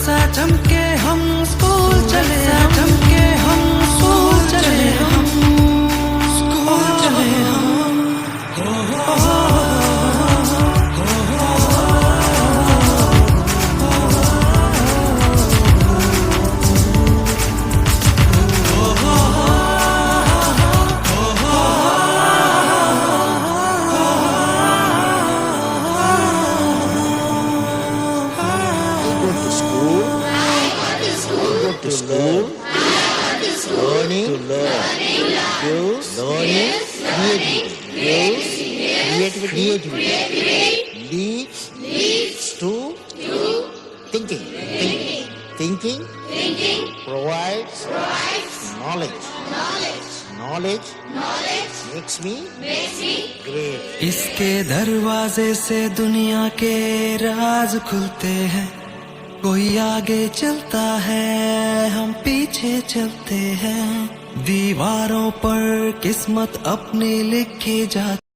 सा चमके हम स्कूल चले, चमके हम स्कूल चले, हम स्कूल चले हम। To school, learning, skills, creativity, leads to thinking. Thinking provides knowledge makes me great. इसके दरवाजे से दुनिया के राज खुलते हैं, कोई आगे चलता है हम पीछे चलते हैं, दीवारों पर किस्मत अपनी लिखी जाती